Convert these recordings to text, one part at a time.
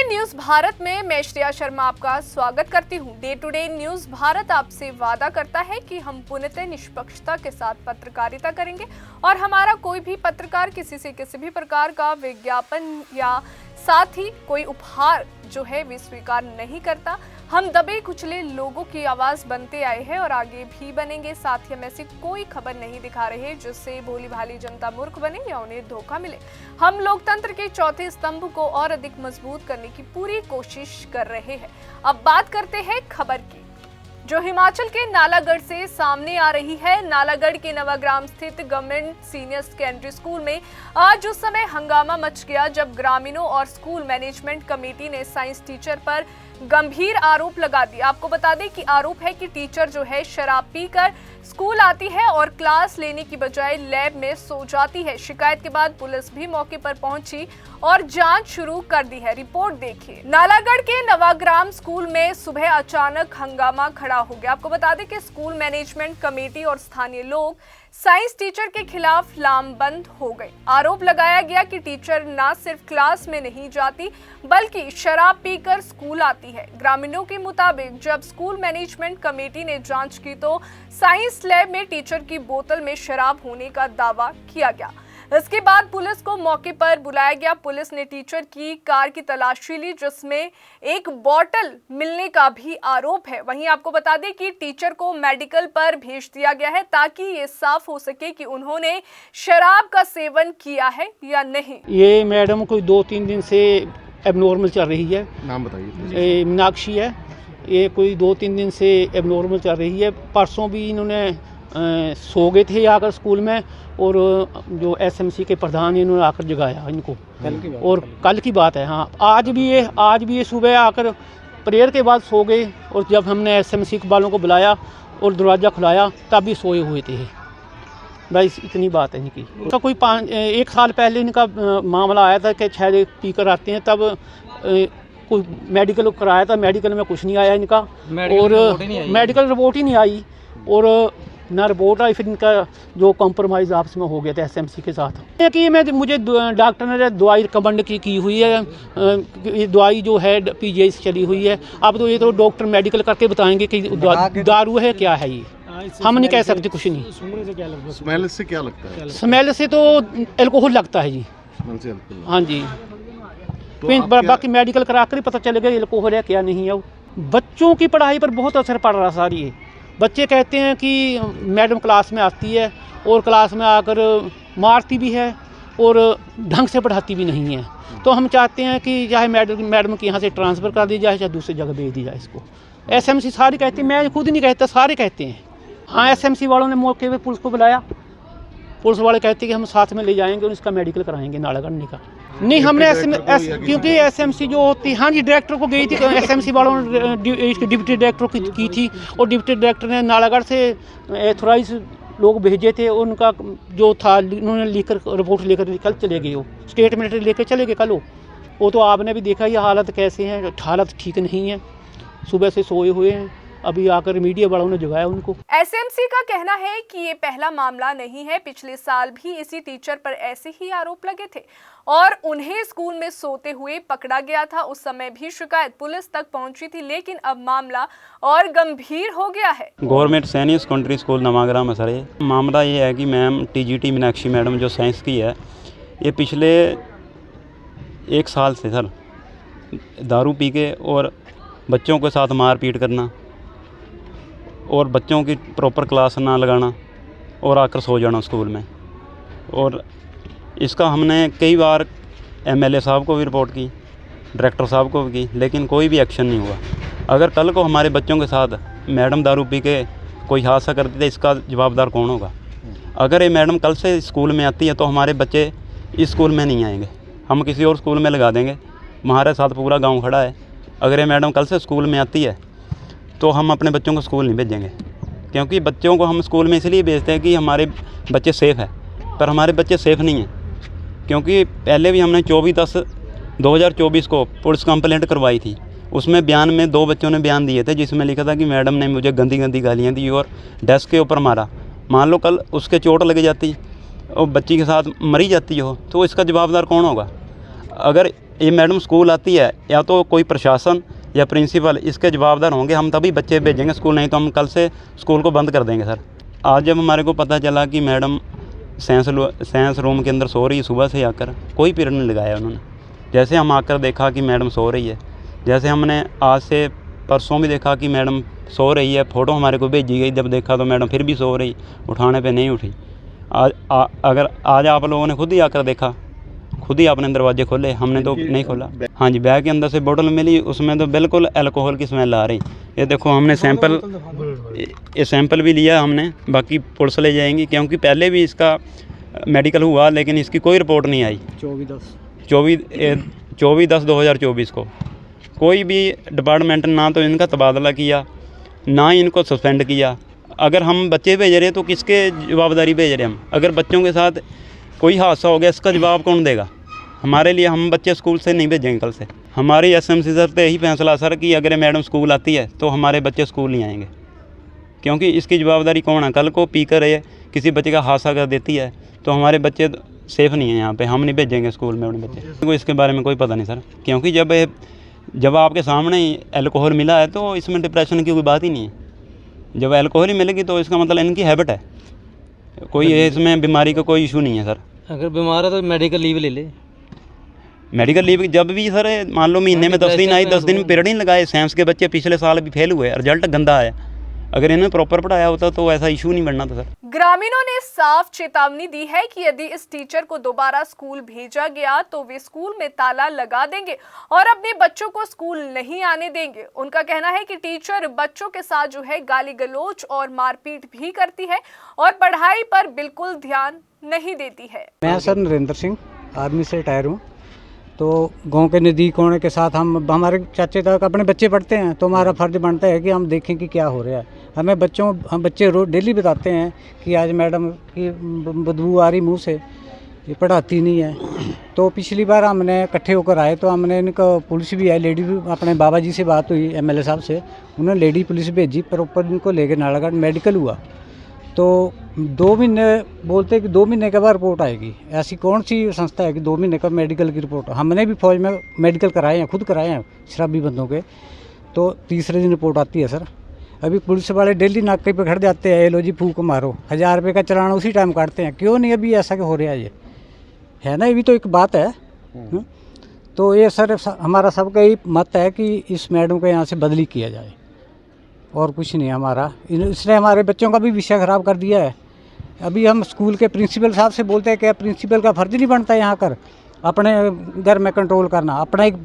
Day news Bharat में मैं श्रेया शर्मा आपका स्वागत करती हूं। डे न्यूज भारत आपसे वादा करता है कि हम पूर्णतः निष्पक्षता के साथ पत्रकारिता करेंगे और हमारा कोई भी पत्रकार किसी से किसी भी प्रकार का विज्ञापन या साथ ही कोई उपहार जो है वे स्वीकार नहीं करता। हम दबे कुचले लोगों की आवाज बनते आए हैं और आगे भी बनेंगे। साथ ही हम ऐसी कोई खबर नहीं दिखा रहे जिससे भोली भाली जनता मूर्ख बने या उन्हें धोखा मिले। हम लोकतंत्र के चौथे स्तंभ को और अधिक मजबूत करने की पूरी कोशिश कर रहे हैं। अब बात करते हैं खबर की, जो हिमाचल के नालागढ़ से सामने आ रही है। नालागढ़ के नवाग्राम स्थित गवर्नमेंट सीनियर सेकेंडरी स्कूल में आज उस समय हंगामा मच गया जब ग्रामीणों और स्कूल मैनेजमेंट कमेटी ने साइंस टीचर पर गंभीर आरोप लगा दिया। आपको बता दें कि आरोप है कि टीचर जो है शराब पीकर स्कूल आती है और क्लास लेने की बजाय लैब में सो जाती है। शिकायत के बाद पुलिस भी मौके पर पहुंची और जांच शुरू कर दी है। रिपोर्ट देखिए। नालागढ़ के नवाग्राम स्कूल में सुबह अचानक हंगामा खड़ा हो गया। आपको बता दें कि स्कूल मैनेजमेंट कमेटी और स्थानीय लोग साइंस टीचर के खिलाफ लामबंद हो गए। आरोप लगाया गया कि टीचर न सिर्फ क्लास में नहीं जाती बल्कि शराब पीकर स्कूल आती है। ग्रामीणों के मुताबिक जब स्कूल मैनेजमेंट कमेटी ने जांच की तो साइंस लैब में टीचर की बोतल में शराब होने का दावा किया गया। इसके बाद पुलिस को मौके पर बुलाया गया। पुलिस ने टीचर की कार की तलाशी ली जिसमें एक बोतल मिलने का भी आरोप है। वहीं आपको बता दें कि टीचर को मेडिकल पर भेज दिया गया है ताकि ये साफ हो सके कि उन्होंने शराब का सेवन किया है या नहीं। ये मैडम कोई 2-3 दिन से एबनॉर्मल चल रही है। नाम बताइए। मीनाक्षी है। ये कोई 2-3 दिन से एबनॉर्मल चल रही है। परसों भी इन्होंने सो गए थे आकर स्कूल में और जो एसएमसी के प्रधान इन्होंने आकर जगाया इनको। और कल की बात है। हाँ, आज भी ये सुबह आकर प्रेयर के बाद सो गए और जब हमने एसएमसी वालों को बुलाया और दरवाज़ा खुलाया तब भी सोए हुए थे। बस इतनी बात है इनकी। तो कोई 1 साल पहले इनका मामला आया था कि शायद पीकर आते हैं, तब कोई मेडिकल कराया था। मेडिकल में कुछ नहीं आया इनका और मेडिकल रिपोर्ट ही नहीं आई और ना रिपोर्ट आई। फिर इनका जो कॉम्प्रोमाइज़ आपस में हो गया था एसएमसी के साथ कि मुझे डॉक्टर ने दवाई रिकमेंड की हुई है। ये दवाई जो है पीजीआई से चली हुई है। अब तो ये तो डॉक्टर मेडिकल करके बताएंगे कि दारू है क्या है। ये हम नहीं कह सकते कुछ नहीं। स्मेल से क्या लगता है? स्मेल से तो एल्कोहल लगता है जी। हाँ जी। बाकी मेडिकल करा कर ही पता चलेगा एल्कोहल है क्या नहीं है। बच्चों की पढ़ाई पर बहुत असर पड़ रहा सारी है। बच्चे कहते हैं कि मैडम क्लास में आती है और क्लास में आकर मारती भी है और ढंग से पढ़ाती भी नहीं है। तो हम चाहते हैं कि चाहे मैडम के यहाँ से ट्रांसफ़र कर दी जाए चाहे दूसरी जगह भेज दी जाए इसको। एसएमसी सारी कहती है, मैं खुद नहीं कहता, सारे कहते हैं। हाँ, एसएमसी वालों ने मौके पे पुलिस को बुलाया। पुलिस वाले कहते हैं कि हम साथ में ले जाएंगे और इसका मेडिकल कराएंगे नालागढ़ का। नहीं, हमने क्योंकि एसएमसी जो होती, हाँ जी, डायरेक्टर को गई थी। एसएमसी वालों ने डिप्टी डायरेक्टर की थी और डिप्टी डायरेक्टर ने नालागढ़ से एथोराइज लोग भेजे थे। उनका जो था उन्होंने लिखकर रिपोर्ट लेकर कल चले गए। वो स्टेटमेंट लेकर चले गए कल। वो तो आपने भी देखा ये हालत कैसे हैं। हालत ठीक नहीं है। सुबह से सोए हुए हैं। अभी आकर मीडिया वालों ने जगाया उनको। एसएमसी का कहना है कि ये पहला मामला नहीं है। पिछले साल भी इसी टीचर पर ऐसे ही आरोप लगे थे और उन्हें स्कूल में सोते हुए पकड़ा गया था। उस समय भी शिकायत पुलिस तक पहुंची थी, लेकिन अब मामला और गंभीर हो गया है। Government senior secondary school Navagram है सर। ये मामला ये है कि मैम टीजीटी मीनाक्षी मैडम जो साइंस की है, ये पिछले 1 साल से सर दारू पी के और बच्चों के साथ मारपीट करना और बच्चों की प्रॉपर क्लास ना लगाना और आकर सो जाना स्कूल में। और इसका हमने कई बार एमएलए साहब को भी रिपोर्ट की, डायरेक्टर साहब को भी की, लेकिन कोई भी एक्शन नहीं हुआ। अगर कल को हमारे बच्चों के साथ मैडम दारू पी के कोई हादसा करती है, इसका जवाबदार कौन होगा? अगर ये मैडम कल से स्कूल में आती है तो हमारे बच्चे इस स्कूल में नहीं आएंगे, हम किसी और स्कूल में लगा देंगे। हमारे साथ पूरा गाँव खड़ा है। अगर ये मैडम कल से स्कूल में आती है तो हम अपने बच्चों को स्कूल नहीं भेजेंगे, क्योंकि बच्चों को हम स्कूल में इसलिए भेजते हैं कि हमारे बच्चे सेफ़ है। पर हमारे बच्चे सेफ़ नहीं हैं, क्योंकि पहले भी हमने 24/10/2024 को पुलिस कंप्लेंट करवाई थी। उसमें बयान में 2 बच्चों ने बयान दिए थे जिसमें लिखा था कि मैडम ने मुझे गंदी गंदी गालियाँ दी और डेस्क के ऊपर मारा। मान लो कल उसके चोट लग जाती और बच्ची के साथ मरी जाती हो तो इसका जवाबदार कौन होगा? अगर ये मैडम स्कूल आती है, या तो कोई प्रशासन या प्रिंसिपल इसके जवाबदार होंगे, हम तभी बच्चे भेजेंगे स्कूल, नहीं तो हम कल से स्कूल को बंद कर देंगे सर। आज जब हमारे को पता चला कि मैडम साइंस रूम के अंदर सो रही है, सुबह से आकर कोई पीरियड नहीं लगाया उन्होंने। जैसे हम आकर देखा कि मैडम सो रही है, जैसे हमने आज से परसों भी देखा कि मैडम सो रही है, फ़ोटो हमारे को भेजी गई, जब देखा तो मैडम फिर भी सो रही, उठाने पे नहीं उठी। अगर आज आप लोगों ने खुद ही आकर देखा, खुद ही आपने दरवाजे खोले, हमने तो नहीं खोला। हाँ जी, बैग के अंदर से बोतल मिली, उसमें तो बिल्कुल अल्कोहल की स्मेल आ रही। ये देखो हमने सैंपल भी लिया हमने, बाकी पुलिस ले जाएंगी, क्योंकि पहले भी इसका मेडिकल हुआ लेकिन इसकी कोई रिपोर्ट नहीं आई। 24/10/2024 को कोई भी डिपार्टमेंट ना तो इनका तबादला किया, ना ही इनको सस्पेंड किया। अगर हम बच्चे भेज रहे हैं तो किसके जवाबदारी भेज रहे हैं हम? अगर बच्चों के साथ कोई हादसा हो गया, इसका जवाब कौन देगा? हमारे लिए हम बच्चे स्कूल से नहीं भेजेंगे कल से। हमारी एसएमसी सर पे यही फैसला सर कि अगर मैडम स्कूल आती है तो हमारे बच्चे स्कूल नहीं आएंगे, क्योंकि इसकी जवाबदारी कौन है? कल को पी कर किसी बच्चे का हादसा कर देती है तो हमारे बच्चे सेफ़ नहीं हैं यहाँ पे, हम नहीं भेजेंगे स्कूल में अपने बच्चे को। इसके बारे में कोई पता नहीं सर, क्योंकि जब आपके सामने ही अल्कोहल मिला है तो इसमें डिप्रेशन की कोई बात ही नहीं है। जब अल्कोहल ही मिलेगी तो इसका मतलब इनकी हैबिट है, कोई इसमें बीमारी का कोई इशू नहीं है सर। अगर बीमार है तो मेडिकल लीव ले ले। मेडिकल लीव जब भी सर मान लो महीने में 10 दिन आई, 10 दिन में पीरियड नहीं लगाए। साइंस के बच्चे पिछले साल भी फेल हुए, रिजल्ट गंदा आया। अगर इन्हें प्रॉपर पढ़ाया होता तो ऐसा इशू नहीं बनना था सर। ग्रामीणों ने साफ चेतावनी दी है कि यदि इस टीचर को दोबारा स्कूल भेजा गया तो वे स्कूल में ताला लगा देंगे और अपने बच्चों को स्कूल नहीं आने देंगे। उनका कहना है कि टीचर बच्चों के साथ जो है गाली गलौज और मारपीट भी करती है और पढ़ाई पर बिल्कुल ध्यान नहीं देती है। मैं सर नरेंद्र सिंह आर्मी से रिटायर हूँ। तो गांव के नज़दीक होने के साथ हमारे चाचे तक अपने बच्चे पढ़ते हैं, तो हमारा फ़र्ज़ बनता है कि हम देखें कि क्या हो रहा है। हम बच्चे रोज़ डेली बताते हैं कि आज मैडम की बदबू आ रही मुंह से, ये पढ़ाती नहीं है। तो पिछली बार हमने इकट्ठे होकर आए तो हमने इनको पुलिस भी आई, लेडी भी, अपने बाबा जी से बात हुई एमएलए साहब से, उन्होंने लेडी पुलिस भेजी, प्रॉपर इनको लेकर नालागढ़ मेडिकल हुआ। तो 2 महीने बोलते कि 2 महीने के बाद रिपोर्ट आएगी। ऐसी कौन सी संस्था है कि 2 महीने का मेडिकल की रिपोर्ट? हमने भी फौज में मेडिकल कराए हैं, खुद कराए हैं शराबी बंदों के, तो तीसरे दिन रिपोर्ट आती है सर। अभी पुलिस वाले डेली नाके पे खड़ जाते हैं, लो जी फूक मारो, 1000 रुपये का चलान उसी टाइम काटते हैं। क्यों नहीं अभी ऐसा हो रहा है? ये है ना, ये भी तो एक बात है। तो ये सर हमारा सबका ही मत है कि इस मैडम को यहाँ से बदली किया जाए, और कुछ नहीं हमारा। इसने हमारे बच्चों का भी विषय ख़राब कर दिया है। अभी हम स्कूल के प्रिंसिपल साहब से बोलते हैं कि प्रिंसिपल का फ़र्ज़ नहीं बनता यहाँ कर अपने घर में कंट्रोल करना, अपना एक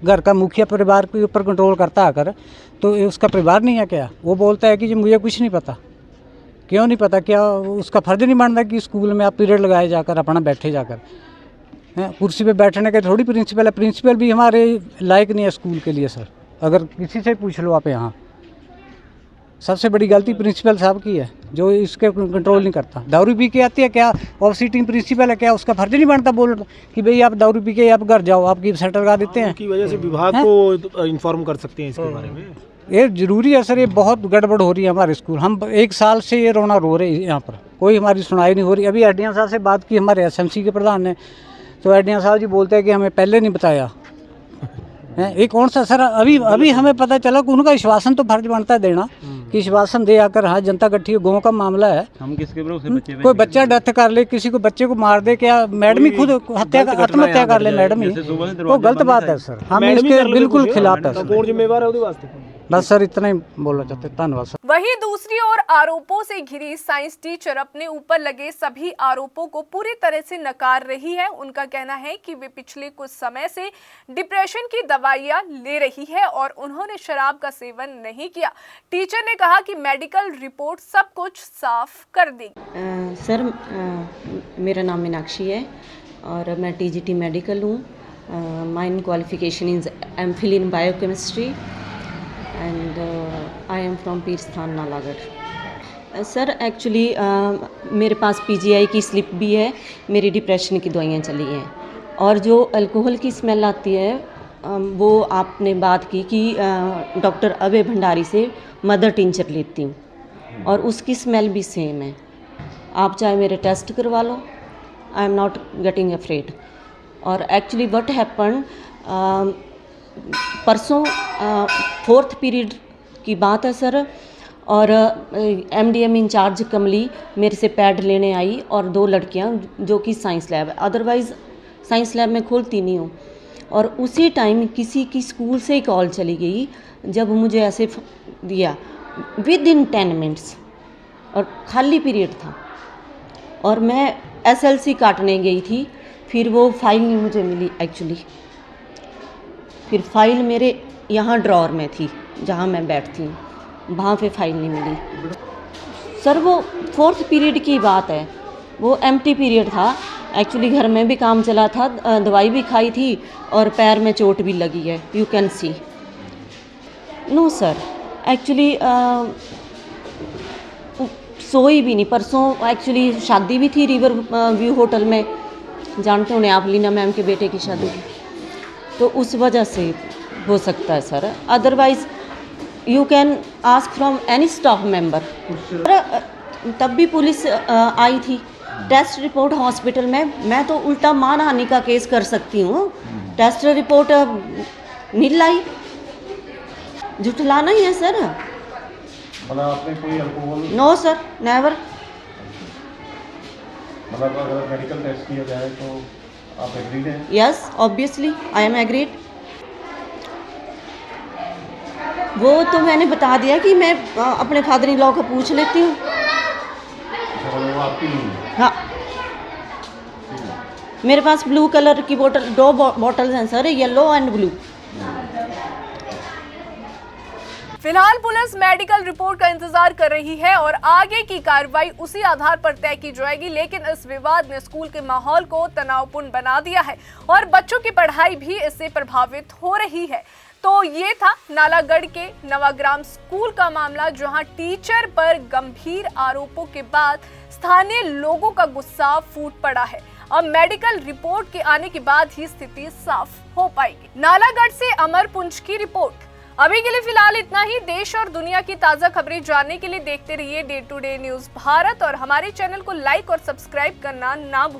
घर का मुखिया परिवार के ऊपर कंट्रोल करता है कर, तो उसका परिवार नहीं है क्या? वो बोलता है कि जी मुझे कुछ नहीं पता। क्यों नहीं पता? क्या उसका फ़र्ज़ नहीं बनता कि स्कूल में आप पीरियड लगाए जाकर अपना बैठे जाकर? कुर्सी पे बैठने के थोड़ी प्रिंसिपल है। प्रिंसिपल भी हमारे लायक नहीं है स्कूल के लिए सर। अगर किसी से पूछ लो आप, यहाँ सबसे बड़ी गलती प्रिंसिपल साहब की है जो इसके कंट्रोल नहीं करता। दारू पी के आती है क्या? ऑफ सीटिंग प्रिंसिपल है क्या? उसका फर्ज नहीं बनता बोल कि भाई आप दारू पी के आप घर जाओ, आपकी सेटल लगा देते हैं। की वजह से विभाग को इन्फॉर्म कर सकते हैं इसके बारे में। ये जरूरी है सर, ये बहुत गड़बड़ हो रही है हमारे स्कूल। हम 1 साल से ये रोना रो रहे हैं, यहाँ पर कोई हमारी सुनाई नहीं हो रही। अभी एडीएम साहब से बात की हमारे एसएमसी के प्रधान ने, तो एडीएम साहब जी बोलते हैं कि हमें पहले नहीं बताया। ये कौन सा सर? अभी हमें पता चला कि उनका आश्वासन तो फर्ज बनता है देना कि आश्वासन दे आकर, हाँ जनता इकट्ठी हो, गाँव का मामला है, हम किसके भरोसे बच्चे कोई बच्चा डेथ कर ले, किसी को बच्चे को मार दे, क्या मैडम ही खुद आत्महत्या कर ले मैडम ही, वो गलत बात है सर। हम इसके बिल्कुल खिलाफ है सर। कौन जिम्मेवार है उसके वास्ते? बस सर इतना ही बोलना चाहते, धन्यवाद सर। वहीं दूसरी ओर आरोपों से घिरी साइंस टीचर अपने ऊपर लगे सभी आरोपों को पूरी तरह से नकार रही है। उनका कहना है कि वे पिछले कुछ समय से डिप्रेशन की दवाइयां ले रही है और उन्होंने शराब का सेवन नहीं किया। टीचर ने कहा कि मेडिकल रिपोर्ट सब कुछ साफ कर देगी। सर मेरा नाम मीनाक्षी है और मैं टीजीटी मेडिकल हूँ। Mine qualification is MPhil in biochemistry and I am from Pirsthan Nalagarh. Sir actually मेरे पास पीजीआई की स्लिप भी है, मेरी डिप्रेशन की दवाइयाँ चली हैं, और जो अल्कोहल की स्मेल आती है वो आपने बात की कि डॉक्टर अभय भंडारी से मदर टिंचर लेती हूँ और उसकी स्मेल भी सेम है। आप चाहे मेरे टेस्ट करवा लो, I am not getting afraid. और एक्चुअली व्हाट हैपन, परसों 4th पीरियड की बात है सर, और MDM इंचार्ज कमली मेरे से पैड लेने आई और 2 लड़कियां जो कि साइंस लैब है, अदरवाइज़ साइंस लैब में खोलती नहीं हूँ। और उसी टाइम किसी की स्कूल से ही कॉल चली गई जब मुझे ऐसे दिया विद इन 10 मिनट्स, और खाली पीरियड था और मैं SLC काटने गई थी। फिर वो फाइल नहीं मुझे मिली एक्चुअली, फिर फाइल मेरे यहाँ ड्रॉअर में थी जहाँ मैं बैठती हूँ, वहाँ पे फाइल नहीं मिली सर। वो 4th पीरियड की बात है, वो एम्प्टी पीरियड था एक्चुअली। घर में भी काम चला था, दवाई भी खाई थी और पैर में चोट भी लगी है, you can see. No sir, actually सोई भी नहीं। परसों एक्चुअली शादी भी थी रिवर व्यू होटल में, जानते होंगे आप, लीना मैम के बेटे की शादी थी, तो उस वजह से हो सकता है sir. Otherwise you can ask from any staff member. तब भी पुलिस आई थी, टेस्ट रिपोर्ट हॉस्पिटल में, मैं तो उल्टा मानहानि का केस कर सकती हूँ। टेस्ट रिपोर्ट नहीं लाई, झुठलाना ही है सर। मतलब आपने कोई अल्कोहल? No sir, never. मतलब अगर मेडिकल टेस्ट किया जाए तो आप एग्रीड हैं? Yes, obviously I am agreed. वो तो मैंने बता दिया कि मैं अपने फादर इन लॉ को पूछ लेती हूँ। वो आपकी नहीं है? हाँ, मेरे पास ब्लू कलर की बोतल, 2 बॉटल्स हैं सर, येलो एंड ब्लू। फिलहाल पुलिस मेडिकल रिपोर्ट का इंतजार कर रही है और आगे की कार्रवाई उसी आधार पर तय की जाएगी। लेकिन इस विवाद ने स्कूल के माहौल को तनावपूर्ण बना दिया है और बच्चों की पढ़ाई भी इससे प्रभावित हो रही है। तो ये था नालागढ़ के नवाग्राम स्कूल का मामला, जहां टीचर पर गंभीर आरोपों के बाद स्थानीय लोगों का गुस्सा फूट पड़ा है। अब मेडिकल रिपोर्ट के आने के बाद ही स्थिति साफ हो पाएगी। नालागढ़ से अमर पुंज की रिपोर्ट। अभी के लिए फिलहाल इतना ही। देश और दुनिया की ताजा खबरें जानने के लिए देखते रहिए day to day news Bharat और हमारे चैनल को लाइक और सब्सक्राइब करना ना भूलें।